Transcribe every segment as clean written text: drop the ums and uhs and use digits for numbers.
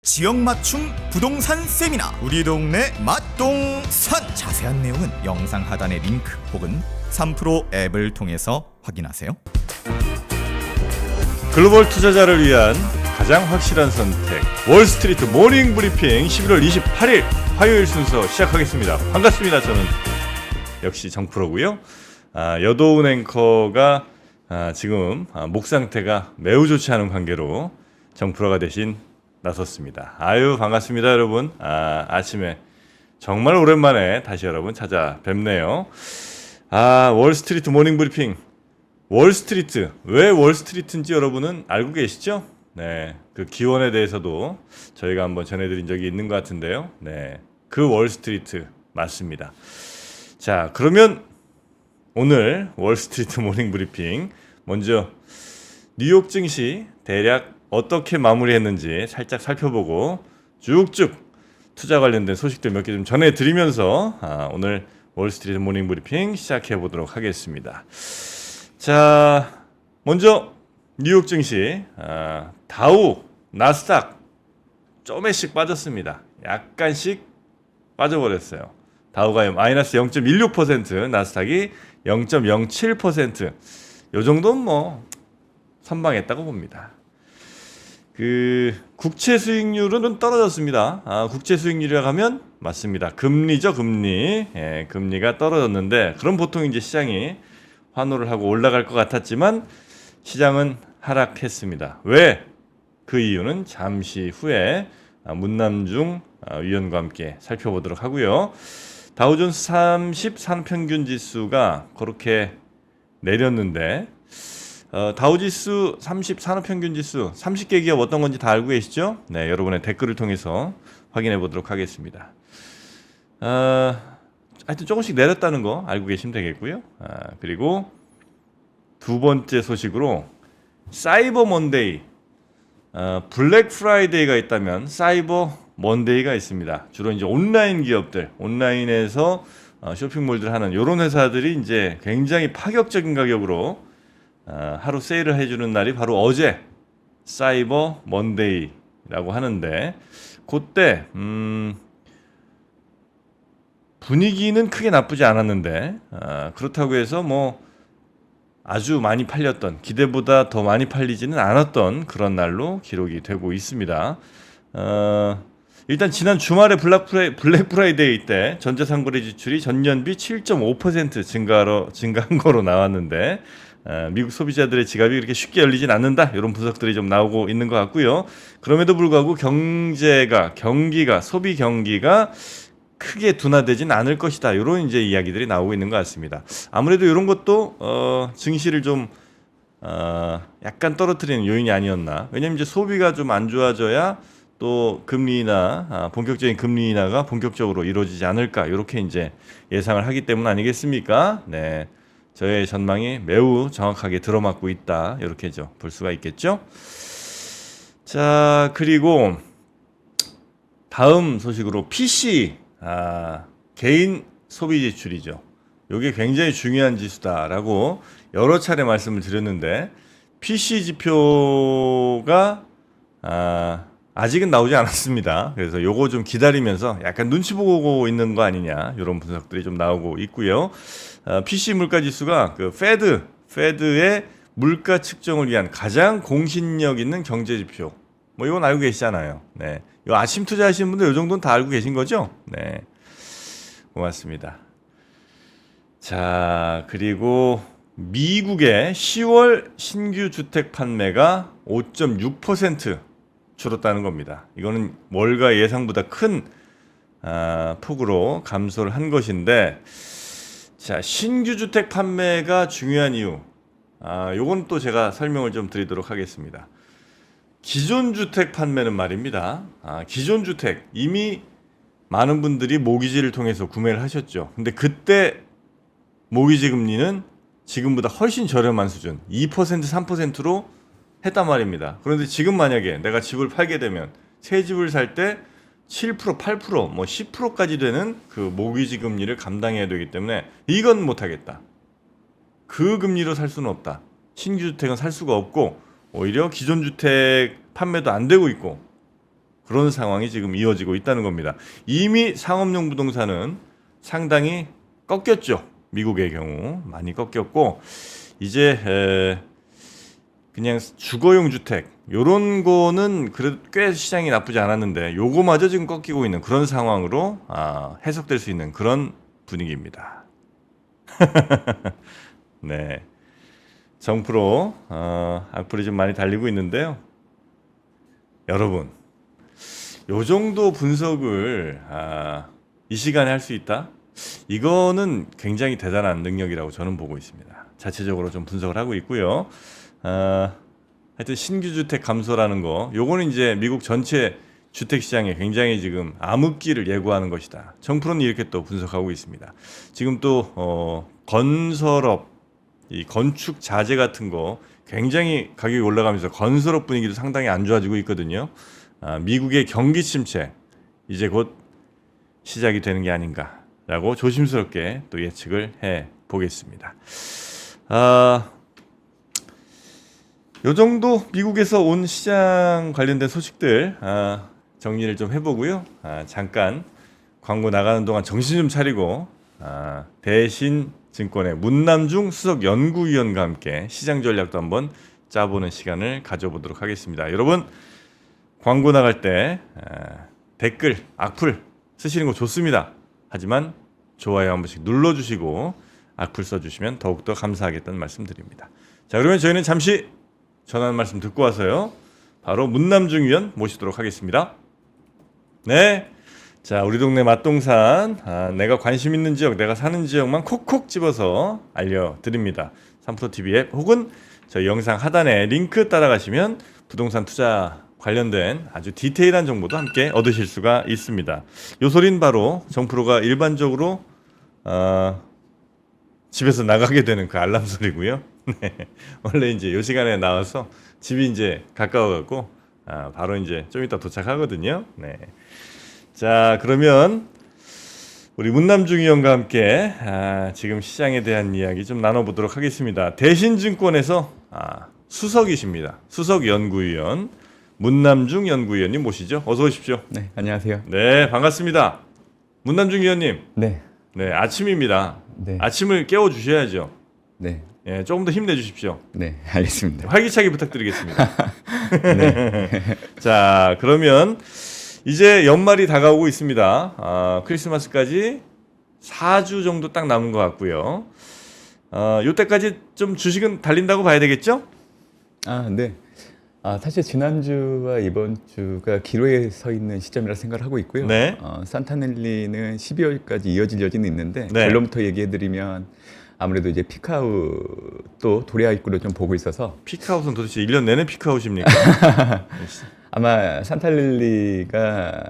지역 맞춤 부동산 세미나 우리 동네 맛동산 자세한 내용은 영상 하단의 링크 혹은 3프로 앱을 통해서 확인하세요. 글로벌 투자자를 위한 가장 확실한 선택 월스트리트 모닝 브리핑 11월 28일 화요일 순서 시작하겠습니다. 반갑습니다. 저는 역시 정프로고요. 여도운 앵커가 지금 목 상태가 매우 좋지 않은 관계로 정프로가 대신 나섰습니다. 아유 반갑습니다 여러분. 아침에 정말 오랜만에 다시 여러분 찾아뵙네요. 월스트리트 모닝 브리핑. 월스트리트, 왜 월스트리트인지 여러분은 알고 계시죠? 네, 그 기원에 대해서도 저희가 한번 전해드린 적이 있는 것 같은데요. 네, 그 월스트리트 맞습니다. 자, 그러면 오늘 월스트리트 모닝 브리핑 먼저 뉴욕 증시 대략 어떻게 마무리했는지 살짝 살펴보고 쭉쭉 투자 관련된 소식들 몇 개 좀 전해드리면서 오늘 월스트리트 모닝 브리핑 시작해 보도록 하겠습니다. 자, 먼저 뉴욕 증시 다우, 나스닥 조금씩 빠졌습니다. 약간씩 빠져버렸어요. 다우가 마이너스 0.16%, 나스닥이 0.07%. 요 정도는 뭐 선방했다고 봅니다. 그 국채 수익률은 떨어졌습니다. 국채 수익률이라고 하면 맞습니다. 금리죠, 금리. 예, 금리가 떨어졌는데 그럼 보통 이제 시장이 환호를 하고 올라갈 것 같았지만 시장은 하락했습니다. 왜? 그 이유는 잠시 후에 문남중 위원과 함께 살펴보도록 하고요. 다우존스 30 산업평균 지수가 그렇게 내렸는데 다우지수 30 산업평균 지수 30개 기업 어떤 건지 다 알고 계시죠? 네, 여러분의 댓글을 통해서 확인해 보도록 하겠습니다. 하여튼 조금씩 내렸다는 거 알고 계시면 되겠고요. 그리고 두 번째 소식으로 사이버 먼데이, 블랙 프라이데이가 있다면 사이버 먼데이가 있습니다. 주로 이제 온라인 기업들, 온라인에서 쇼핑몰들 하는 이런 회사들이 이제 굉장히 파격적인 가격으로 하루 세일을 해주는 날이 바로 어제 사이버 먼데이라고 하는데 그때 분위기는 크게 나쁘지 않았는데 그렇다고 해서 뭐 아주 많이 팔렸던 기대보다 더 많이 팔리지는 않았던 그런 날로 기록이 되고 있습니다. 일단 지난 주말에 블랙 프라이데이 때 전자상거래 지출이 전년비 7.5% 증가한 거로 나왔는데 미국 소비자들의 지갑이 그렇게 쉽게 열리진 않는다 이런 분석들이 좀 나오고 있는 것 같고요. 그럼에도 불구하고 경기가 소비 경기가 크게 둔화되진 않을 것이다 이런 이제 이야기들이 나오고 있는 것 같습니다. 아무래도 이런 것도 증시를 좀 약간 떨어뜨리는 요인이 아니었나. 왜냐면 이제 소비가 좀 안 좋아져야 또 금리나 본격적인 금리 인하가 본격적으로 이루어지지 않을까 이렇게 이제 예상을 하기 때문 아니겠습니까? 네. 저의 전망이 매우 정확하게 들어맞고 있다. 이렇게죠. 볼 수가 있겠죠. 자, 그리고 다음 소식으로 PC, 개인 소비 지출이죠. 이게 굉장히 중요한 지수다라고 여러 차례 말씀을 드렸는데 PC 지표가 아직은 나오지 않았습니다. 그래서 요거 좀 기다리면서 약간 눈치 보고 있는 거 아니냐 이런 분석들이 좀 나오고 있고요. PC 물가 지수가 그 페드의 물가 측정을 위한 가장 공신력 있는 경제 지표. 뭐 이건 알고 계시잖아요. 네, 요 아침 투자하시는 분들 요 정도는 다 알고 계신 거죠? 네, 고맙습니다. 자, 그리고 미국의 10월 신규 주택 판매가 5.6% 줄었다는 겁니다. 이거는 월가 예상보다 큰 폭으로 감소를 한 것인데, 자, 신규 주택 판매가 중요한 이유, 요건 또 제가 설명을 좀 드리도록 하겠습니다. 기존 주택 판매는 말입니다. 기존 주택 이미 많은 분들이 모기지를 통해서 구매를 하셨죠. 근데 그때 모기지 금리는 지금보다 훨씬 저렴한 수준, 2% 3%로 했단 말입니다. 그런데 지금 만약에 내가 집을 팔게 되면 새 집을 살 때 7%, 8%, 뭐 10%까지 되는 그 모기지 금리를 감당해야 되기 때문에 이건 못하겠다. 그 금리로 살 수는 없다. 신규 주택은 살 수가 없고 오히려 기존 주택 판매도 안 되고 있고 그런 상황이 지금 이어지고 있다는 겁니다. 이미 상업용 부동산은 상당히 꺾였죠. 미국의 경우 많이 꺾였고 이제 그냥 주거용 주택 요런 거는 그래도 꽤 시장이 나쁘지 않았는데 요거마저 지금 꺾이고 있는 그런 상황으로 해석될 수 있는 그런 분위기입니다. 네, 정프로 악플이 좀 많이 달리고 있는데요. 여러분, 요 정도 분석을 이 시간에 할 수 있다? 이거는 굉장히 대단한 능력이라고 저는 보고 있습니다. 자체적으로 좀 분석을 하고 있고요. 하여튼 신규 주택 감소라는 거, 요거는 이제 미국 전체 주택 시장에 굉장히 지금 암흑기를 예고하는 것이다. 정프로는 이렇게 또 분석하고 있습니다. 지금 또 건설업, 이 건축 자재 같은 거 굉장히 가격이 올라가면서 건설업 분위기도 상당히 안 좋아지고 있거든요. 미국의 경기 침체 이제 곧 시작이 되는 게 아닌가라고 조심스럽게 또 예측을 해 보겠습니다. 요 정도 미국에서 온 시장 관련된 소식들 정리를 좀 해보고요. 잠깐 광고 나가는 동안 정신 좀 차리고 대신증권의 문남중 수석 연구위원과 함께 시장 전략도 한번 짜보는 시간을 가져보도록 하겠습니다. 여러분 광고 나갈 때 댓글, 악플 쓰시는 거 좋습니다. 하지만 좋아요 한 번씩 눌러주시고 악플 써주시면 더욱더 감사하겠다는 말씀 드립니다. 자, 그러면 저희는 잠시 전하는 말씀 듣고 와서요. 바로 문남중 위원 모시도록 하겠습니다. 네. 자, 우리 동네 맛동산 내가 관심 있는 지역, 내가 사는 지역만 콕콕 집어서 알려드립니다. 3프로TV 앱 혹은 저희 영상 하단에 링크 따라가시면 부동산 투자 관련된 아주 디테일한 정보도 함께 얻으실 수가 있습니다. 요 소린 바로 정프로가 일반적으로 집에서 나가게 되는 그 알람 소리고요. 네. 원래 이제 요 시간에 나와서 집이 이제 가까워갖고 바로 이제 좀 이따 도착하거든요. 네. 자, 그러면 우리 문남중 위원과 함께 지금 시장에 대한 이야기 좀 나눠보도록 하겠습니다. 대신증권에서 수석이십니다. 수석 연구위원 문남중 연구위원님 모시죠. 어서 오십시오. 네, 안녕하세요. 네, 반갑습니다. 문남중 위원님. 네, 네, 아침입니다. 네. 아침을 깨워 주셔야죠. 네, 예, 조금 더 힘내 주십시오. 네, 알겠습니다. 활기차게 부탁드리겠습니다. 네, 자, 그러면 이제 연말이 다가오고 있습니다. 크리스마스까지 4주 정도 딱 남은 것 같고요. 요때까지 좀 주식은 달린다고 봐야 되겠죠? 네. 사실 지난주와 이번 주가 기로에 서 있는 시점이라 생각을 하고 있고요. 네. 산타넬리는 12월까지 이어질 여지는 있는데 네. 결론부터 얘기해드리면 아무래도 이제 피크아웃도 도래할 거로 좀 보고 있어서 피크아웃은 도대체 1년 내내 피크아웃입니까? 아마 산타넬리가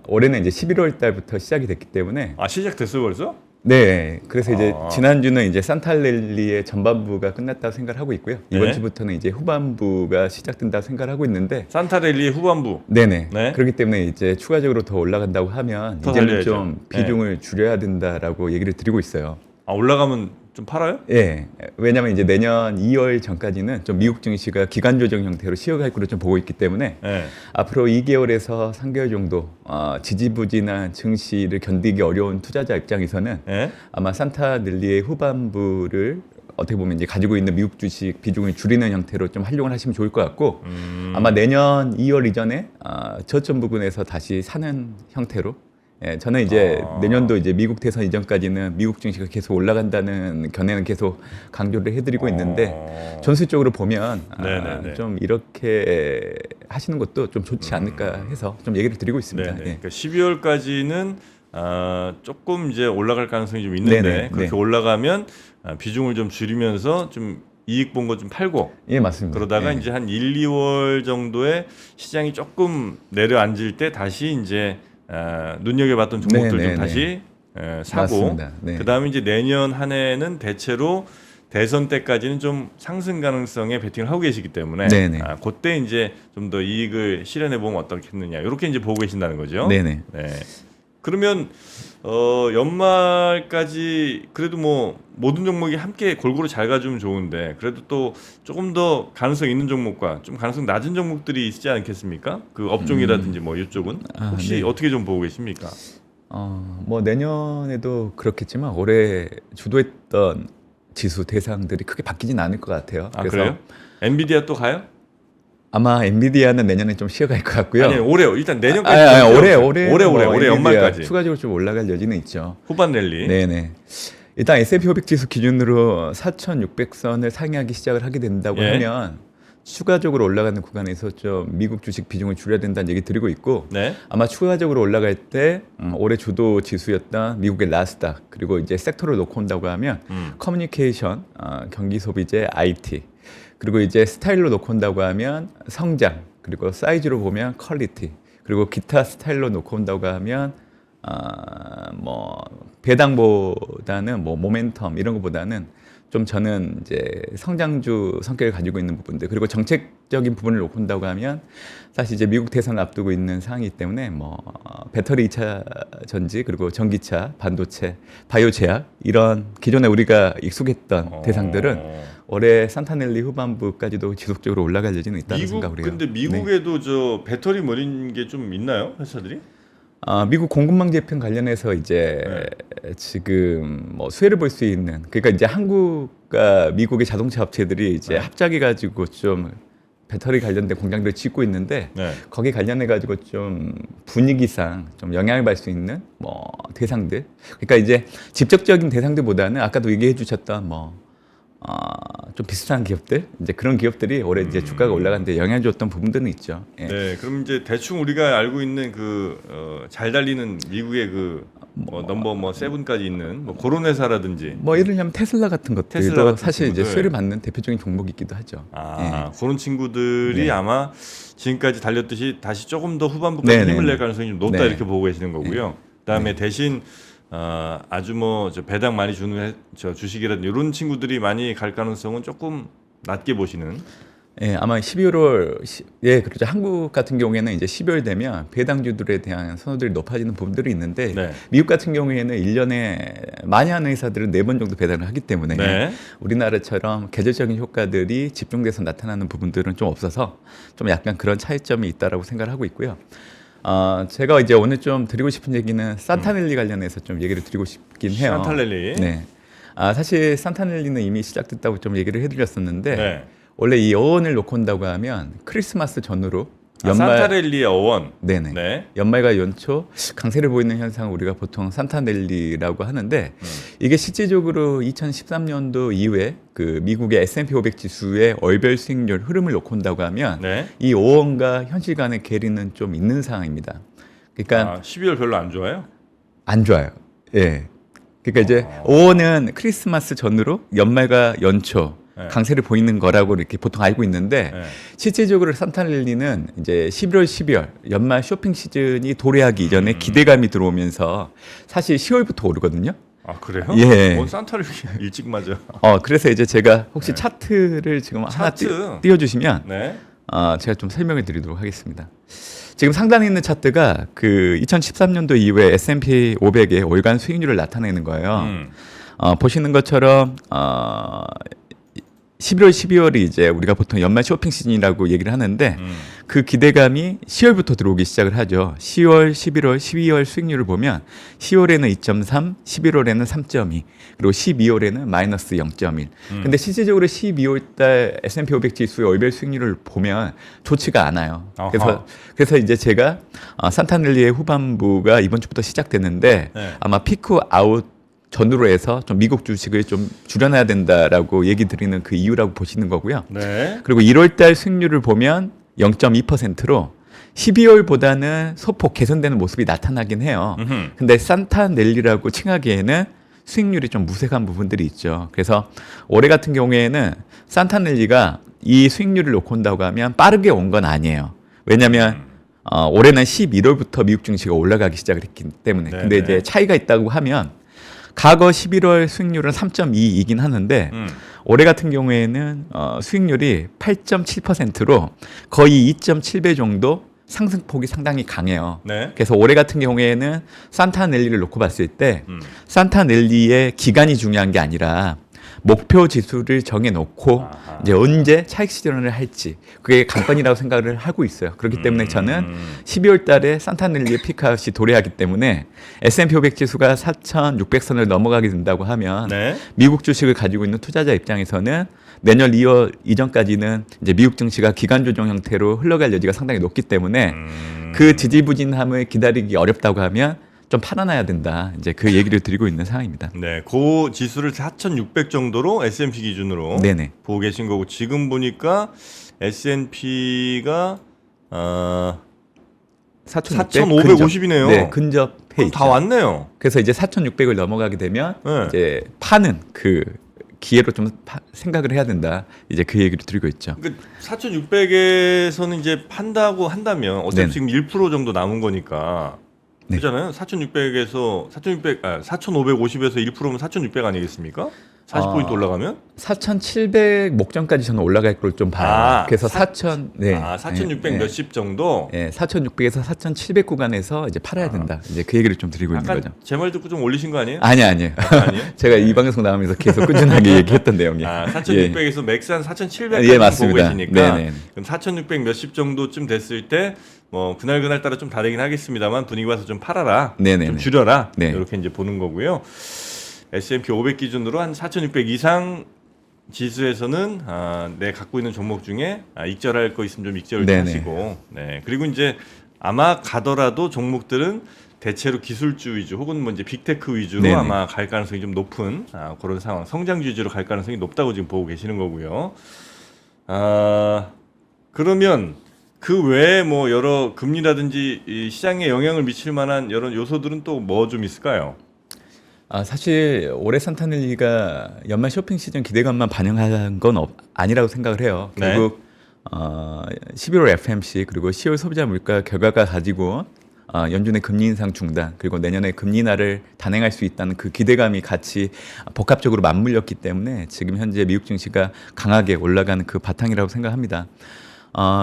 올해는 이제 11월 달부터 시작이 됐기 때문에 시작됐어요 벌써? 네, 그래서 이제 아. 지난주는 이제 산타넬리의 전반부가 끝났다고 생각을 하고 있고요. 이번 네. 주부터는 이제 후반부가 시작된다고 생각을 하고 있는데, 산타랠리의 후반부. 네네. 네. 그렇기 때문에 이제 추가적으로 더 올라간다고 하면 더 이제는 달려야죠. 좀 비중을 줄여야 된다라고 얘기를 드리고 있어요. 올라가면 좀 팔아요? 예, 왜냐하면 이제 내년 2월 전까지는 좀 미국 증시가 기간 조정 형태로 쉬어갈 거로 좀 보고 있기 때문에 네. 앞으로 2개월에서 3개월 정도 지지부진한 증시를 견디기 어려운 투자자 입장에서는 네. 아마 산타넬리의 후반부를 어떻게 보면 이제 가지고 있는 미국 주식 비중을 줄이는 형태로 좀 활용을 하시면 좋을 것 같고 아마 내년 2월 이전에 저점 부근에서 다시 사는 형태로 저는 이제 내년도 이제 미국 대선 이전까지는 미국 증시가 계속 올라간다는 견해는 계속 강조를 해드리고 있는데 전술적으로 보면 네네네. 좀 이렇게 하시는 것도 좀 좋지 않을까 해서 좀 얘기를 드리고 있습니다. 네네. 예. 그러니까 12월까지는 조금 이제 올라갈 가능성이 좀 있는데 네네. 그렇게 네. 올라가면 비중을 좀 줄이면서 좀 이익 본 거 좀 팔고 예, 맞습니다. 그러다가 예. 이제 한 1, 2월 정도에 시장이 조금 내려앉을 때 다시 이제 눈여겨봤던 종목들 네네네. 좀 다시 사고 맞습니다. 네. 그다음에 이제 내년 한 해는 대체로 대선 때까지는 좀 상승 가능성에 베팅을 하고 계시기 때문에 네네. 그때 이제 좀 더 이익을 실현해 보면 어떻겠느냐 이렇게 이제 보고 계신다는 거죠. 네네. 네. 그러면 연말까지 그래도 뭐 모든 종목이 함께 골고루 잘 가주면 좋은데 그래도 또 조금 더 가능성 있는 종목과 좀 가능성 낮은 종목들이 있지 않겠습니까? 그 업종이라든지 뭐 이쪽은 혹시 네. 어떻게 좀 보고 계십니까? 뭐 내년에도 그렇겠지만 올해 주도했던 지수 대상들이 크게 바뀌진 않을 것 같아요. 아 그래요? 엔비디아 또 가요? 아마 엔비디아는 내년에 좀 쉬어갈 것 같고요. 아니 올해요. 일단 내년까지 올해 올해 연말까지 추가적으로 좀 올라갈 여지는 있죠. 후반 랠리. 네네. 일단 S&P 500 지수 기준으로 4,600선을 상회하기 시작을 하게 된다고 예. 하면 추가적으로 올라가는 구간에서 좀 미국 주식 비중을 줄여야 된다는 얘기 드리고 있고 네. 아마 추가적으로 올라갈 때 올해 주도 지수였던 미국의 나스닥 그리고 이제 섹터를 놓고 온다고 하면 커뮤니케이션, 경기 소비재, IT 그리고 이제 스타일로 놓고 온다고 하면 성장 그리고 사이즈로 보면 퀄리티 그리고 기타 스타일로 놓고 온다고 하면 뭐 배당보다는 뭐 모멘텀 이런 것보다는 좀 저는 이제 성장주 성격을 가지고 있는 부분들 그리고 정책적인 부분을 놓고 온다고 하면 사실 이제 미국 대선을 앞두고 있는 상황이기 때문에 뭐 배터리 2차 전지 그리고 전기차, 반도체, 바이오 제약 이런 기존에 우리가 익숙했던 대상들은 올해 산타넬리 후반부까지도 지속적으로 올라갈 여지는 있다는 생각을 해요. 근데 미국에도 저 배터리 뭐 이런 게 좀 있나요? 회사들이? 미국 공급망 재편 관련해서 이제 지금 뭐 수혜를 볼 수 있는 그러니까 이제 한국과 미국의 자동차 업체들이 이제 합작해 가지고 좀 배터리 관련된 공장들을 짓고 있는데 네. 거기 관련해 가지고 좀 분위기상 좀 영향을 받을 수 있는 뭐 대상들 그러니까 이제 직접적인 대상들보다는 아까도 얘기해 주셨던 좀 비슷한 기업들 이제 그런 기업들이 올해 이제 주가가 올라가는데 영향을 줬던 부분들은 있죠. 예. 네, 그럼 이제 대충 우리가 알고 있는 잘 달리는 미국의 넘버 뭐 세븐까지 있는 뭐 그런 회사라든지 뭐 예를 들면 테슬라 같은 것들도 테슬라 같은 사실 이제 친구들. 수혜를 받는 대표적인 종목이기도 하죠. 그런 친구들이 네. 아마 지금까지 달렸듯이 다시 조금 더 후반부까지 네, 힘을 네, 낼 가능성이 좀 높다 네. 이렇게 보고 계시는 거고요. 그다음에 대신 아주 뭐 저 배당 많이 주는 저 주식이라든지 이런 친구들이 많이 갈 가능성은 조금 낮게 보시는. 예, 아마 12월 예, 그렇죠. 한국 같은 경우에는 이제 12월 되면 배당주들에 대한 선호들이 높아지는 부분들이 있는데 네. 미국 같은 경우에는 1년에 많이 하는 회사들은 4번 정도 배당을 하기 때문에 네. 우리나라처럼 계절적인 효과들이 집중돼서 나타나는 부분들은 좀 없어서 좀 약간 그런 차이점이 있다라고 생각을 하고 있고요. 제가 이제 오늘 좀 드리고 싶은 얘기는 산타넬리 관련해서 좀 얘기를 드리고 싶긴 해요. 산타넬리. 네. 사실 산타넬리는 이미 시작됐다고 좀 얘기를 해드렸었는데 네. 원래 이 어원을 놓고 온다고 하면 크리스마스 전후로 산타넬리의 어원. 네네. 네. 연말과 연초 강세를 보이는 현상을 우리가 보통 산타넬리라고 하는데 이게 실질적으로 2013년도 이후에 그 미국의 S&P 500 지수의 월별 수익률 흐름을 놓고 온다고 하면 네. 이 어원과 현실 간의 괴리는 좀 있는 상황입니다. 그러니까 12월 별로 안 좋아요? 안 좋아요. 예. 그러니까 이제 5월은 크리스마스 전후로 연말과 연초 네. 강세를 보이는 거라고 이렇게 보통 알고 있는데 네. 실질적으로 산타넬리는 이제 11월, 12월 연말 쇼핑 시즌이 도래하기 이전에 기대감이 들어오면서 사실 10월부터 오르거든요. 아 그래요? 예. 산타를 일찍 맞아. 그래서 이제 제가 혹시 차트를 지금 하나 차트? 띄워주시면 네. 제가 좀 설명을 드리도록 하겠습니다. 지금 상단에 있는 차트가 그 2013년도 이후에 S&P 500의 월간 수익률을 나타내는 거예요. 보시는 것처럼 11월, 12월이 이제 우리가 보통 연말 쇼핑 시즌이라고 얘기를 하는데 그 기대감이 10월부터 들어오기 시작을 하죠. 10월, 11월, 12월 수익률을 보면 10월에는 2.3, 11월에는 3.2, 그리고 12월에는 마이너스 0.1. 근데 실질적으로 12월 달 S&P 500 지수의 월별 수익률을 보면 좋지가 않아요. 그래서 이제 제가 산타넬리의 후반부가 이번 주부터 시작됐는데 네. 아마 피크 아웃 전후로 해서 좀 미국 주식을 좀 줄여놔야 된다라고 얘기 드리는 그 이유라고 보시는 거고요. 네. 그리고 1월달 수익률을 보면 0.2%로 12월보다는 소폭 개선되는 모습이 나타나긴 해요. 근데 산타넬리라고 칭하기에는 수익률이 좀 무색한 부분들이 있죠. 그래서 올해 같은 경우에는 산타넬리가 이 수익률을 놓고 온다고 하면 빠르게 온 건 아니에요. 왜냐하면 올해는 11월부터 미국 증시가 올라가기 시작을 했기 때문에. 근데 이제 차이가 있다고 하면 과거 11월 수익률은 3.2이긴 하는데 올해 같은 경우에는 수익률이 8.7%로 거의 2.7배 정도 상승폭이 상당히 강해요. 네. 그래서 올해 같은 경우에는 산타넬리를 놓고 봤을 때 산타넬리의 기간이 중요한 게 아니라 목표 지수를 정해놓고 아하. 이제 언제 차익 실현을 할지 그게 관건이라고 생각을 하고 있어요. 그렇기 때문에 저는 12월 달에 산타넬리의 피크아웃이 도래하기 때문에 S&P 500 지수가 4,600선을 넘어가게 된다고 하면 네. 미국 주식을 가지고 있는 투자자 입장에서는 내년 2월 이전까지는 이제 미국 증시가 기간 조정 형태로 흘러갈 여지가 상당히 높기 때문에 그 지지부진함을 기다리기 어렵다고 하면 좀 팔아놔야 된다. 이제 그 얘기를 드리고 있는 상황입니다. 네, 그 지수를 4,600 정도로 S&P 기준으로 네네. 보고 계신 거고 지금 보니까 S&P가 4,550이네요. 네, 근접해 있죠. 다 왔네요. 그래서 이제 4,600을 넘어가게 되면 네. 이제 파는 그 기회로 좀 생각을 해야 된다. 이제 그 얘기를 드리고 있죠. 그러니까 4,600에서는 이제 판다고 한다면 어차피 네네. 지금 1% 정도 남은 거니까 네. 그렇잖아요. 4,600에서 4,550에서 1%면 4,600 아니겠습니까? 40포인트 올라가면? 4,700 목전까지 저는 올라갈 걸 좀 봐요. 아, 그래서 4,600 4,600 몇십 정도? 예, 4,600에서 4,700 구간에서 이제 팔아야 된다. 이제 그 얘기를 좀 드리고 있는 거죠. 약간 제 말 듣고 좀 올리신 거 아니에요? 아니에요. 아니에요? 제가 이 방송 나오면서 계속 꾸준하게 얘기했던 내용이에요. 4,600에서 맥산 4,700까지 예, 보고 맞습니다. 계시니까 네네. 그럼 4,600 몇십 정도쯤 됐을 때 뭐 그날 따라 좀 다르긴 하겠습니다,만 분위기 봐서 좀 팔아라, 네네네. 좀 줄여라 네. 이렇게 이제 보는 거고요. S&P 500 기준으로 한 4,600 이상 지수에서는 내 갖고 있는 종목 중에 익절할 거 있으면 좀 익절을 좀 네네. 하시고, 네. 그리고 이제 아마 가더라도 종목들은 대체로 기술주 위주 혹은 뭐 이제 빅테크 위주로 네네. 아마 갈 가능성이 좀 높은 그런 상황, 성장주 위주로 갈 가능성이 높다고 지금 보고 계시는 거고요. 그러면 그 외에 뭐 여러 금리라든지 이 시장에 영향을 미칠 만한 여러 요소들은 또 뭐 좀 있을까요? 사실 올해 산타넬리가 연말 쇼핑 시즌 기대감만 반영한 건 아니라고 생각을 해요. 네. 결국 11월 FMC 그리고 10월 소비자 물가 결과가 가지고 연준의 금리 인상 중단 그리고 내년에 금리 인하를 단행할 수 있다는 그 기대감이 같이 복합적으로 맞물렸기 때문에 지금 현재 미국 증시가 강하게 올라가는 그 바탕이라고 생각합니다.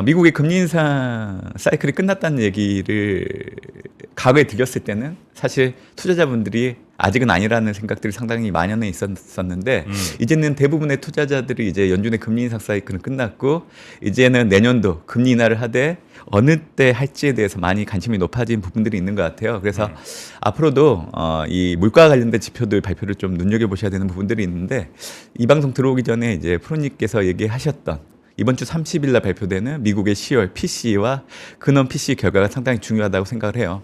미국의 금리 인상 사이클이 끝났다는 얘기를 과거에 드렸을 때는 사실 투자자분들이 아직은 아니라는 생각들이 상당히 만연해 있었는데 이제는 대부분의 투자자들이 이제 연준의 금리 인상 사이클은 끝났고 이제는 내년도 금리 인하를 하되 어느 때 할지에 대해서 많이 관심이 높아진 부분들이 있는 것 같아요. 그래서 앞으로도 이 물가와 관련된 지표들 발표를 좀 눈여겨보셔야 되는 부분들이 있는데 이 방송 들어오기 전에 이제 프로님께서 얘기하셨던 이번 주 30일 날 발표되는 미국의 10월 PCE와 근원 PCE 결과가 상당히 중요하다고 생각을 해요.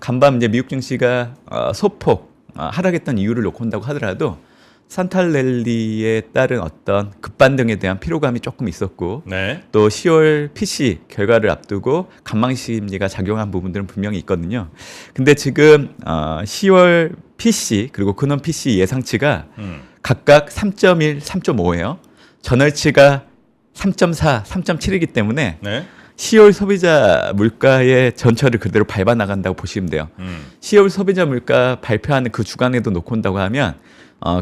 간밤 이제 미국 증시가 소폭 하락했던 이유를 놓고 온다고 하더라도 산타넬리에 따른 어떤 급반등에 대한 피로감이 조금 있었고 네. 또 10월 PC 결과를 앞두고 간망시 심리가 작용한 부분들은 분명히 있거든요. 근데 지금 10월 PC 그리고 근원 PC 예상치가 각각 3.1, 3.5예요. 전월치가 3.4, 3.7이기 때문에 네. 10월 소비자 물가의 전철을 그대로 밟아 나간다고 보시면 돼요. 10월 소비자 물가 발표하는 그 주간에도 놓고 온다고 하면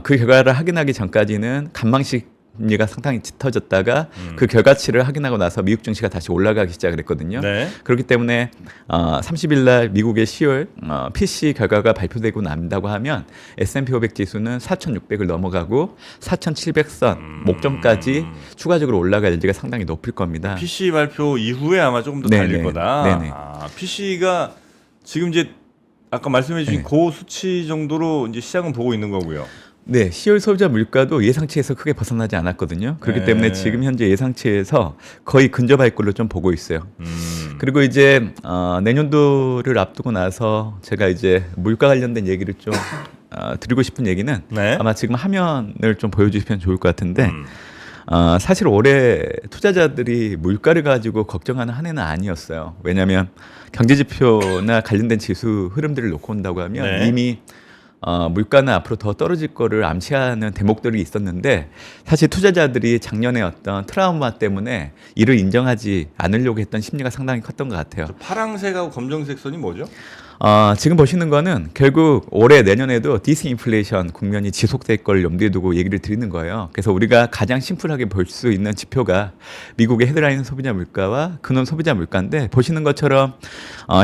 그 결과를 확인하기 전까지는 간망식 심리가 상당히 짙어졌다가 그 결과치를 확인하고 나서 미국 증시가 다시 올라가기 시작을 했거든요. 네. 그렇기 때문에 30일 날 미국의 10월 PC 결과가 발표되고 난다고 하면 S&P 500 지수는 4,600을 넘어가고 4,700선 목전까지 추가적으로 올라갈 여지가 상당히 높을 겁니다. PC 발표 이후에 아마 조금 더 네네. 달릴 거다. 네네. PC가 지금 이제 아까 말씀해 주신 네. 그 수치 정도로 이제 시장은 보고 있는 거고요. 네, 10월 소비자 물가도 예상치에서 크게 벗어나지 않았거든요. 그렇기 네. 때문에 지금 현재 예상치에서 거의 근접할 걸로 좀 보고 있어요. 그리고 이제 내년도를 앞두고 나서 제가 이제 물가 관련된 얘기를 좀 드리고 싶은 얘기는 네. 아마 지금 화면을 좀 보여주시면 좋을 것 같은데 사실 올해 투자자들이 물가를 가지고 걱정하는 한 해는 아니었어요. 왜냐하면 경제지표나 관련된 지수 흐름들을 놓고 온다고 하면 네. 이미 물가는 앞으로 더 떨어질 거를 암시하는 대목들이 있었는데 사실 투자자들이 작년에 어떤 트라우마 때문에 이를 인정하지 않으려고 했던 심리가 상당히 컸던 것 같아요. 파랑색하고 검정색 선이 뭐죠? 지금 보시는 거는 결국 올해 내년에도 디스인플레이션 국면이 지속될 걸 염두에 두고 얘기를 드리는 거예요. 그래서 우리가 가장 심플하게 볼 수 있는 지표가 미국의 헤드라인 소비자 물가와 근원 소비자 물가인데 보시는 것처럼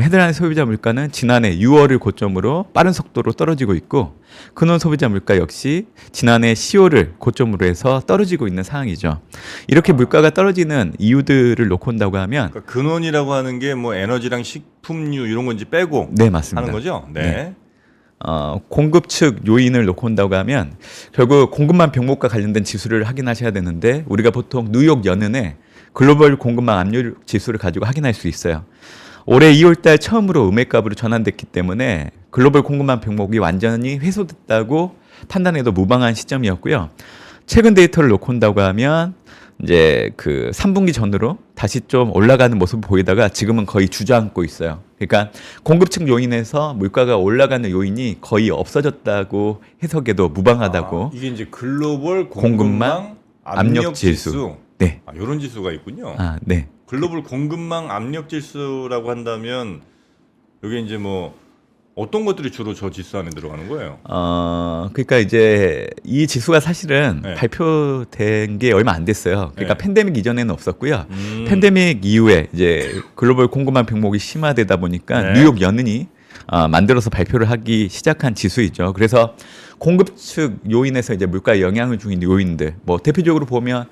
헤드라인 소비자 물가는 지난해 6월을 고점으로 빠른 속도로 떨어지고 있고 근원 소비자 물가 역시 지난해 10월을 고점으로 해서 떨어지고 있는 상황이죠. 이렇게 물가가 떨어지는 이유들을 놓고 온다고 하면 그러니까 근원이라고 하는 게 뭐 에너지랑 식품류 이런 건지 빼고 네, 맞습니다. 하는 거죠? 네. 네. 공급 측 요인을 놓고 온다고 하면 결국 공급망 병목과 관련된 지수를 확인하셔야 되는데 우리가 보통 뉴욕 연은의 글로벌 공급망 압력 지수를 가지고 확인할 수 있어요. 올해 2월달 처음으로 음액값으로 전환됐기 때문에 글로벌 공급망 병목이 완전히 해소됐다고 판단해도 무방한 시점이었고요. 최근 데이터를 놓고 온다고 하면 이제 그 3분기 전으로 다시 좀 올라가는 모습을 보이다가 지금은 거의 주저앉고 있어요. 그러니까 공급층 요인에서 물가가 올라가는 요인이 거의 없어졌다고 해석해도 무방하다고. 이게 이제 글로벌 공급망 압력 지수. 네. 이런 지수가 있군요. 네. 글로벌 공급망 압력 지수라고 한다면 여기 이제 뭐 어떤 것들이 주로 저 지수 안에 들어가는 거예요? 그러니까 이제 이 지수가 사실은 네. 발표된 게 얼마 안 됐어요. 그러니까 네. 팬데믹 이전에는 없었고요. 팬데믹 이후에 이제 글로벌 공급망 병목이 심화되다 보니까 네. 뉴욕 연은이 만들어서 발표를 하기 시작한 지수이죠. 그래서 공급 측 요인에서 이제 물가에 영향을 주는 요인들, 뭐 대표적으로 보면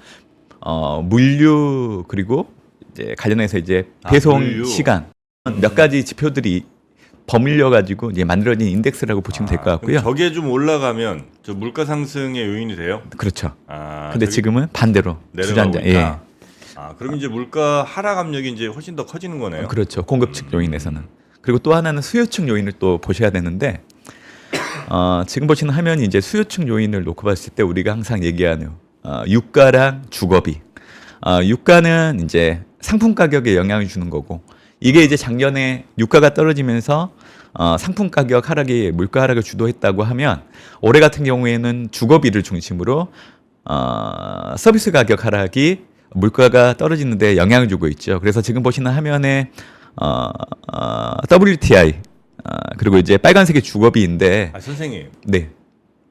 물류 그리고 이제 관련해서 이제 배송 물류. 시간 몇 가지 지표들이 버밀려 가지고 이제 만들어진 인덱스라고 보시면 될 것 같고요. 그럼 저게 좀 올라가면 저 물가 상승의 요인이 돼요? 그렇죠. 근데 저기 지금은 반대로 내려가고 주저앉아. 있다. 그럼 이제 물가 하락 압력이 이제 훨씬 더 커지는 거네요. 그렇죠. 공급 측 요인에서는. 그리고 또 하나는 수요 측 요인을 또 보셔야 되는데 지금 보시는 화면이 이제 수요 측 요인을 놓고 봤을 때 우리가 항상 얘기하는 유가랑 주거비. 유가는 이제 상품 가격에 영향을 주는 거고 이게 이제 작년에 유가가 떨어지면서 상품 가격 하락이 물가 하락을 주도했다고 하면 올해 같은 경우에는 주거비를 중심으로 서비스 가격 하락이 물가가 떨어지는데 영향을 주고 있죠. 그래서 지금 보시는 화면에 WTI 그리고 이제 빨간색이 주거비인데 선생님 네.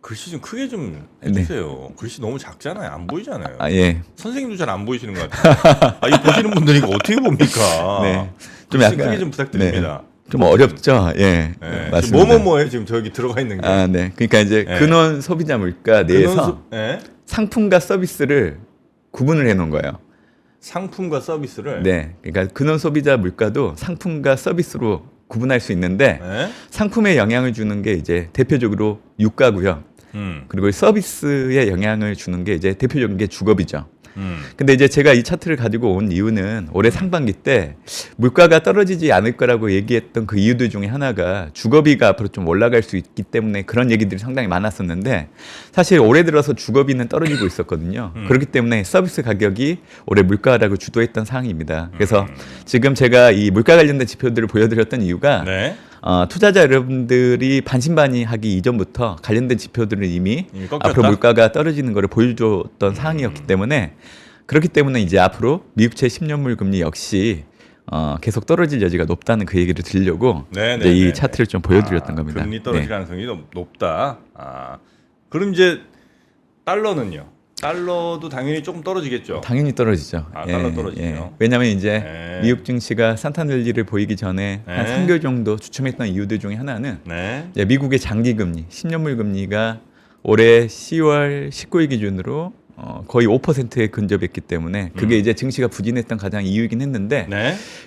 글씨 좀 크게 좀 해주세요. 글씨 너무 작잖아요. 안 보이잖아요. 예. 선생님도 잘 안 보이시는 것 같아요. 이거 보시는 분들이 이거 어떻게 봅니까? 네. 좀 글씨 약간 크게 좀 부탁드립니다. 좀 어렵죠. 예. 네. 맞습니다. 뭐뭐뭐에 지금 저기 들어가 있는 게. 네. 그러니까 이제 네. 근원 소비자 물가 내에서 네. 상품과 서비스를 구분을 해 놓은 거예요. 상품과 서비스를. 네. 그러니까 근원 소비자 물가도 상품과 서비스로 구분할 수 있는데 네. 상품에 영향을 주는 게 이제 대표적으로 유가고요. 그리고 서비스에 영향을 주는 게 이제 대표적인 게 주거비죠. 근데 이제 제가 이 차트를 가지고 온 이유는 올해 상반기 때 물가가 떨어지지 않을 거라고 얘기했던 그 이유들 중에 하나가 주거비가 앞으로 좀 올라갈 수 있기 때문에 그런 얘기들이 상당히 많았었는데 사실 올해 들어서 주거비는 떨어지고 있었거든요. 그렇기 때문에 서비스 가격이 올해 물가 하락을 주도했던 상황입니다. 그래서 지금 제가 이 물가 관련된 지표들을 보여드렸던 이유가 네. 투자자 여러분들이 반신반의하기 이전부터 관련된 지표들은 이미 꺾였다? 앞으로 물가가 떨어지는 것을 보여줬던 상황이었기 때문에 그렇기 때문에 이제 앞으로 미국채 10년물 금리 역시 계속 떨어질 여지가 높다는 그 얘기를 드리려고 이제 이 차트를 좀 보여드렸던 겁니다. 금리 떨어질 가능성이 높다. 그럼 이제 달러는요? 달러도 당연히 조금 떨어지겠죠. 당연히 떨어지죠. 달러 떨어지죠. 왜냐하면 이제 미국 증시가 산탄랠리를 보이기 전에 한 3개월 정도 주춤했던 이유들 중에 하나는 이제 미국의 장기 금리, 10년물 금리가 올해 10월 19일 기준으로 거의 5%에 근접했기 때문에 그게 이제 증시가 부진했던 가장 이유이긴 했는데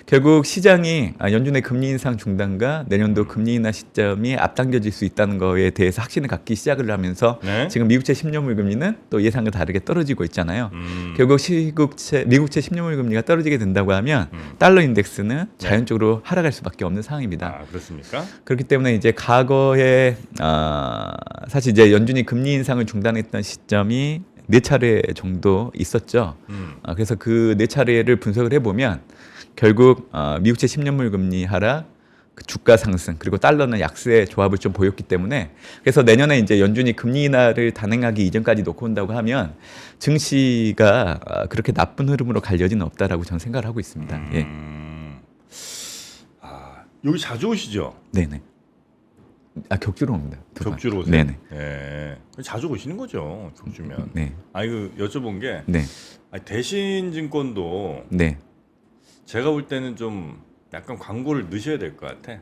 결국 시장이 연준의 금리 인상 중단과 내년도 금리 인하 시점이 앞당겨질 수 있다는 거에 대해서 확신을 갖기 시작을 하면서 지금 미국채 10년물 금리는 또 예상과 다르게 떨어지고 있잖아요. 결국 미국채 10년물 금리가 떨어지게 된다고 하면 달러 인덱스는 자연적으로 하락할 수밖에 없는 상황입니다. 그렇습니까? 그렇기 때문에 이제 과거에 사실 이제 연준이 금리 인상을 중단했던 시점이 4차례 정도 있었죠. 그래서 그 4차례를 분석을 해보면 결국 미국채 10년물 금리 하락, 그 주가 상승 그리고 달러는 약세 조합을 좀 보였기 때문에 그래서 내년에 이제 연준이 금리 인하를 단행하기 이전까지 놓고 온다고 하면 증시가 그렇게 나쁜 흐름으로 갈 여지는 없다라고 저는 생각을 하고 있습니다. 예. 여기 자주 오시죠? 네네. 아 격주로 옵니다. 두 번. 격주로 오세요? 네네. 예. 자주 오시는 거죠, 격주면. 네. 아니 그 여쭤본 게 네. 아니, 대신증권도 네. 제가 볼 때는 좀 약간 광고를 넣으셔야 될 것 같아.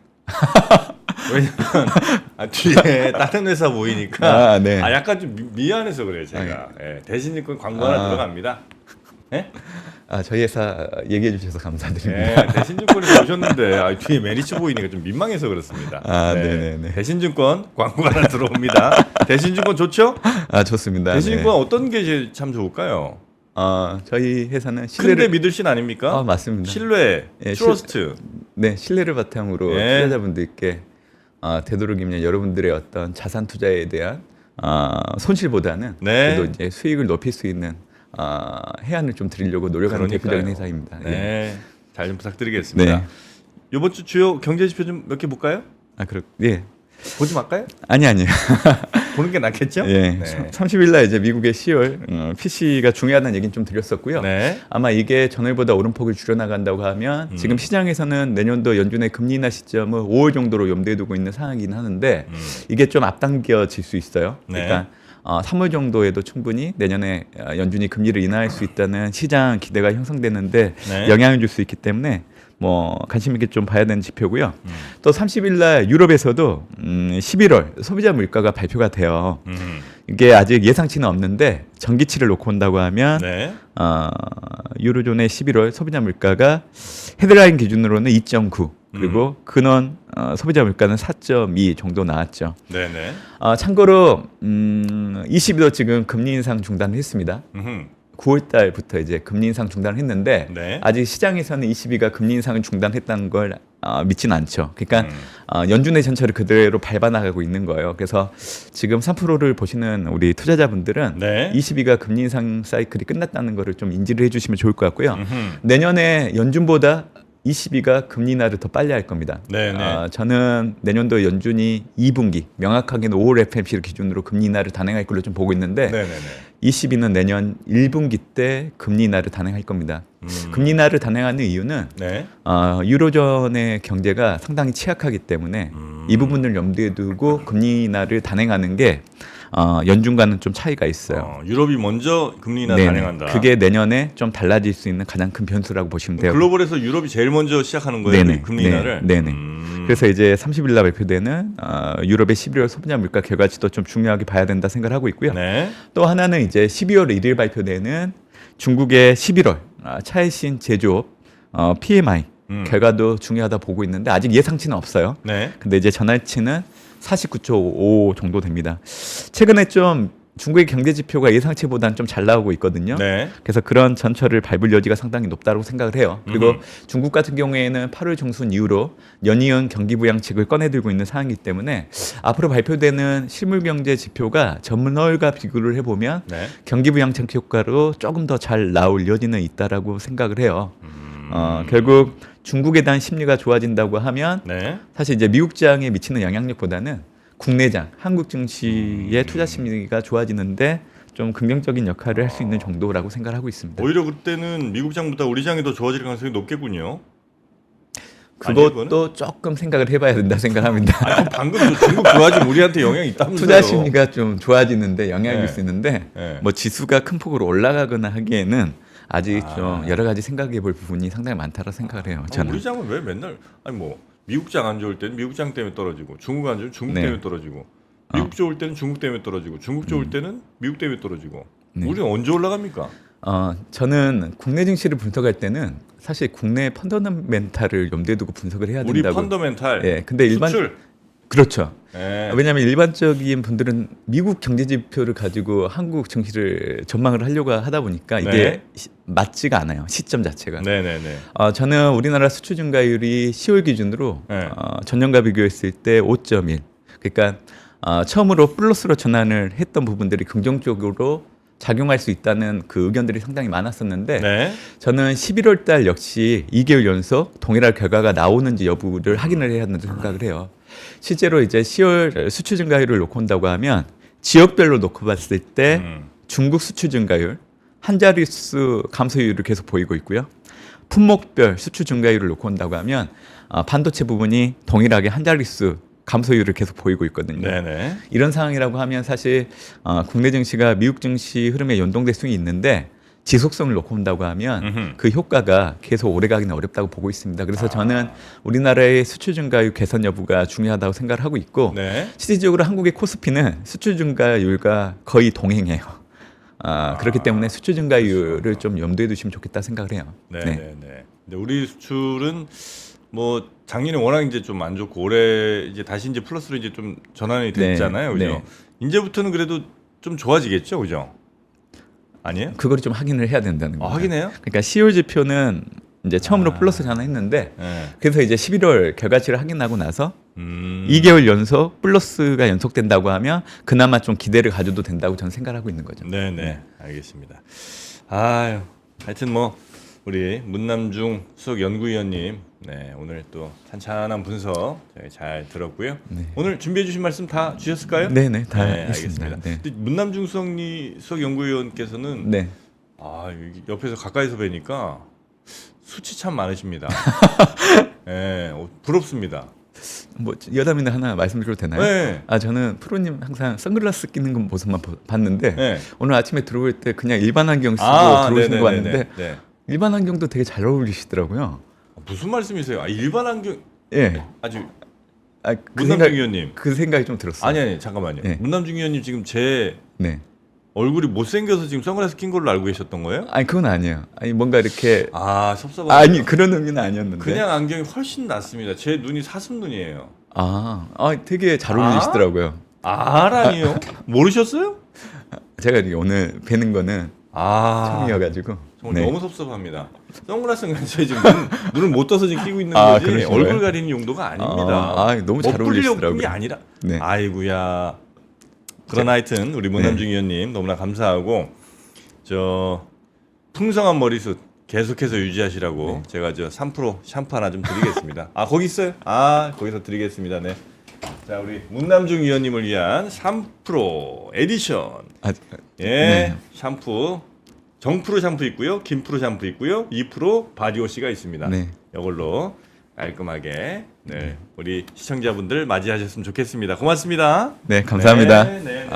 왜냐면 뒤에 다른 회사 보이니까 아, 네. 약간 좀 미안해서 그래요 제가. 예, 대신증권 광고 하나 들어갑니다. 예? 아 저희 회사 얘기해 주셔서 감사드립니다. 예, 대신증권에서 오셨는데 뒤에 매니저 보이니까 좀 민망해서 그렇습니다. 아, 예, 네네네. 대신증권 광고 하나 들어옵니다. 대신증권 좋죠? 아 좋습니다. 대신증권 네. 어떤 게 제일 참 좋을까요? 저희 회사는 근데 신뢰를 믿을 신 아닙니까? 맞습니다. 신뢰, 예, 트러스트. 네 신뢰를 바탕으로 예. 투자자분들께 되도록이면 여러분들의 어떤 자산 투자에 대한 손실보다는 네. 그래도 이제 수익을 높일 수 있는 해안을 좀 드리려고 노력하는 대표적인 회사입니다. 예. 네, 잘 좀 부탁드리겠습니다. 네. 이번 주 주요 경제 지표 좀 몇 개 볼까요? 예. 보지 말까요? 아니요. 보는 게 낫겠죠? 예. 네. 30일 날 이제 미국의 10월 PC가 중요하다는 얘기는 좀 드렸었고요. 네. 아마 이게 전월보다 오름폭을 줄여나간다고 하면 지금 시장에서는 내년도 연준의 금리 인하 시점을 5월 정도로 염두에 두고 있는 상황이긴 하는데 이게 좀 앞당겨질 수 있어요. 네. 그러니까 3월 정도에도 충분히 내년에 연준이 금리를 인하할 수 있다는 시장 기대가 형성되는데 네. 영향을 줄 수 있기 때문에 뭐 관심 있게 좀 봐야 되는 지표고요. 또 30일 날 유럽에서도 11월 소비자 물가가 발표가 돼요. 이게 아직 예상치는 없는데 전기치를 놓고 온다고 하면 네. 유로존의 11월 소비자 물가가 헤드라인 기준으로는 2.9 그리고 근원 소비자 물가는 4.2 정도 나왔죠. 네네. 참고로 22도 지금 금리 인상 중단을 했습니다. 9월 달부터 이제 금리 인상 중단을 했는데 네. 아직 시장에서는 22가 금리 인상을 중단했다는 걸 믿지는 않죠. 그러니까 연준의 전철을 그대로 밟아나가고 있는 거예요. 그래서 지금 3%를 보시는 우리 투자자분들은 네. 22가 금리 인상 사이클이 끝났다는 거를 좀 인지를 해주시면 좋을 것 같고요. 내년에 연준보다 22가 금리 인하를 더 빨리 할 겁니다. 네네. 저는 내년도 연준이 2분기 명확하게는 5월 FMC를 기준으로 금리 인하를 단행할 걸로 좀 보고 있는데 네네네. 22는 내년 1분기 때 금리 인하를 단행할 겁니다. 금리 인하를 단행하는 이유는 네. 유로존의 경제가 상당히 취약하기 때문에 이 부분을 염두에 두고 금리 인하를 단행하는 게 연준과는 좀 차이가 있어요. 유럽이 먼저 금리 인하 네네. 단행한다. 그게 내년에 좀 달라질 수 있는 가장 큰 변수라고 보시면 돼요. 글로벌에서 유럽이 제일 먼저 시작하는 거예요. 네네. 금리 인하를. 네네. 그래서 이제 30일 날 발표되는 유럽의 11월 소비자 물가 결과치도 좀 중요하게 봐야 된다 생각을 하고 있고요. 네. 또 하나는 이제 12월 1일 발표되는 중국의 11월 차이신 제조업 PMI 결과도 중요하다 보고 있는데 아직 예상치는 없어요. 네. 근데 이제 전날치는 49.5 정도 됩니다. 최근에 좀 중국의 경제 지표가 예상치보다는 좀 잘 나오고 있거든요. 네. 그래서 그런 전철을 밟을 여지가 상당히 높다고 생각을 해요. 그리고 중국 같은 경우에는 8월 중순 이후로 연이은 경기 부양책을 꺼내들고 있는 상황이기 때문에 앞으로 발표되는 실물 경제 지표가 전월과 비교를 해보면 네. 경기 부양책 효과로 조금 더 잘 나올 여지는 있다라고 생각을 해요. 결국 중국에 대한 심리가 좋아진다고 하면 네. 사실 이제 미국장에 미치는 영향력보다는 국내장, 한국 증시의 투자 심리가 좋아지는데 좀 긍정적인 역할을 할 수 있는 정도라고 생각하고 있습니다. 오히려 그때는 미국 장보다 우리 장이 더 좋아질 가능성이 높겠군요. 아니에요, 그것도 조금 생각을 해봐야 된다 생각합니다. 그럼 방금 중국 좋아지면 우리한테 영향이 있다면서요. 투자 심리가 좀 좋아지는데 영향을 네. 줄 수 있는데 네. 뭐 지수가 큰 폭으로 올라가거나 하기에는 아직 아. 좀 여러 가지 생각해 볼 부분이 상당히 많다고 생각을 해요. 저는. 우리 장은 왜 맨날 뭐 미국 장 안 좋을 때는 미국 장 때문에 떨어지고 중국 안 좋으면 중국 네. 때문에 떨어지고 미국 좋을 때는 중국 때문에 떨어지고 중국 좋을 때는 미국 때문에 떨어지고 네. 우리는 언제 올라갑니까? 저는 국내 증시를 분석할 때는 사실 국내 펀더멘탈을 염두에 두고 분석을 해야 우리 된다고. 펀더멘탈 예, 근데 수출. 그렇죠. 예. 왜냐하면 일반적인 분들은 미국 경제 지표를 가지고 한국 증시를 전망을 하려고 하다 보니까 이게 네. 맞지가 않아요. 시점 자체가. 네네네. 저는 우리나라 수출 증가율이 10월 기준으로 네. 전년과 비교했을 때 5.1. 그러니까 처음으로 플러스로 전환을 했던 부분들이 긍정적으로 작용할 수 있다는 그 의견들이 상당히 많았었는데 네. 저는 11월 달 역시 2개월 연속 동일한 결과가 나오는지 여부를 확인을 해야 한다고 생각을 해요. 실제로 이제 10월 수출 증가율을 놓고 온다고 하면 지역별로 놓고 봤을 때 중국 수출 증가율 한 자릿수 감소율을 계속 보이고 있고요. 품목별 수출 증가율을 놓고 온다고 하면 반도체 부분이 동일하게 한 자릿수 감소율을 계속 보이고 있거든요. 네네. 이런 상황이라고 하면 사실 국내 증시가 미국 증시 흐름에 연동될 수 있는데 지속성을 놓고 온다고 하면 그 효과가 계속 오래 가기는 어렵다고 보고 있습니다. 그래서 저는 우리나라의 수출 증가율 개선 여부가 중요하다고 생각을 하고 있고 네. 실질적으로 한국의 코스피는 수출 증가율과 거의 동행해요. 그렇기 때문에 수출 증가율을 좀 염두에 두시면 좋겠다 생각을 해요. 네네네. 근데 우리 수출은 뭐 작년에 워낙 이제 좀 안 좋고 올해 이제 다시 이제 플러스로 이제 좀 전환이 됐잖아요, 그죠? 네. 이제부터는 그래도 좀 좋아지겠죠, 그죠? 아니에요? 그걸 좀 확인을 해야 된다는 거죠. 확인해요? 그러니까 10월 지표는 이제 처음으로 플러스 전환했는데 네. 그래서 이제 11월 결과치를 확인하고 나서 2 2개월 연속 플러스가 연속된다고 하면 그나마 좀 기대를 가져도 된다고 저는 생각하고 있는 거죠. 네네, 알겠습니다. 아유, 하여튼 뭐 우리 문남중 수석연구위원님, 네, 오늘 또 찬찬한 분석 저희 잘 들었고요. 네. 오늘 준비해주신 말씀 다 주셨을까요? 네네, 다 네, 했습니다. 알겠습니다. 네. 근데 문남중 수석연구위원께서는 네. 여기 옆에서 가까이서 뵈니까 수치 참 많으십니다. 네, 부럽습니다. 뭐 여담인데 하나 말씀드려도 되나요? 네. 저는 프로님 항상 선글라스 끼는 거 모습만 봤는데 네. 오늘 아침에 들어올 때 그냥 일반 안경 쓰고 들어오신 거 봤는데 네. 일반 안경도 되게 잘 어울리시더라고요. 무슨 말씀이세요? 일반 안경 예. 아주 그 문남중 의원님. 그 생각이 좀 들었어요. 아니 잠깐만요. 네. 문남중 의원님 지금 제 네. 얼굴이 못생겨서 지금 선글라스 낀 걸로 알고 계셨던 거예요? 아니 그건 아니에요. 아니 뭔가 이렇게 섭섭하네요. 아니 그런 의미는 아니었는데. 그냥 안경이 훨씬 낫습니다. 제 눈이 사슴 눈이에요. 되게 잘 어울리시더라고요. 라니요? 모르셨어요? 제가 이렇게 오늘 뵈는 거는 처음이어가지고 정말 네. 너무 섭섭합니다. 선글라스는 저 지금 눈을 못 떠서 지금 끼고 있는 거지 그러신가요? 얼굴 가리는 용도가 아닙니다. 너무 잘 어울리시더라고요. 게 아니라. 네. 아이고야. 그러나 하여튼 우리 문남중 의원님 너무나 감사하고 저 풍성한 머리숱 계속해서 유지하시라고 제가 저 3% 샴푸 하나 좀 드리겠습니다. 거기 있어요? 거기서 드리겠습니다. 네. 자 우리 문남중 의원님을 위한 3% 에디션. 네. 샴푸 정프로 샴푸 있고요, 김프로 샴푸 있고요, 2% 바디워시가 있습니다. 네. 이걸로 깔끔하게 우리 시청자분들 맞이하셨으면 좋겠습니다. 고맙습니다. 네, 감사합니다. 네.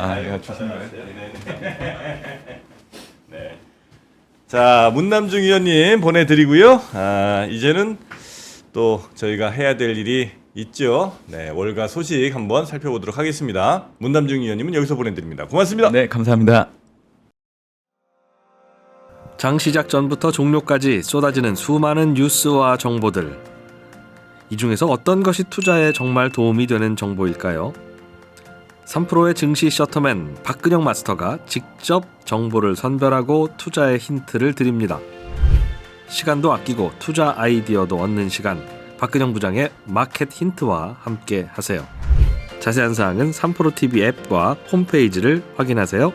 네. 자, 문남중 의원님 보내드리고요. 이제는 또 저희가 해야 될 일이 있죠. 네, 월가 소식 한번 살펴보도록 하겠습니다. 문남중 의원님은 여기서 보내드립니다. 고맙습니다. 네, 감사합니다. 장 시작 전부터 종료까지 쏟아지는 수많은 뉴스와 정보들. 이 중에서 어떤 것이 투자에 정말 도움이 되는 정보일까요? 3프로의 증시 셔터맨 박근영 마스터가 직접 정보를 선별하고 투자의 힌트를 드립니다. 시간도 아끼고 투자 아이디어도 얻는 시간, 박근영 부장의 마켓 힌트와 함께 하세요. 자세한 사항은 3프로 TV 앱과 홈페이지를 확인하세요.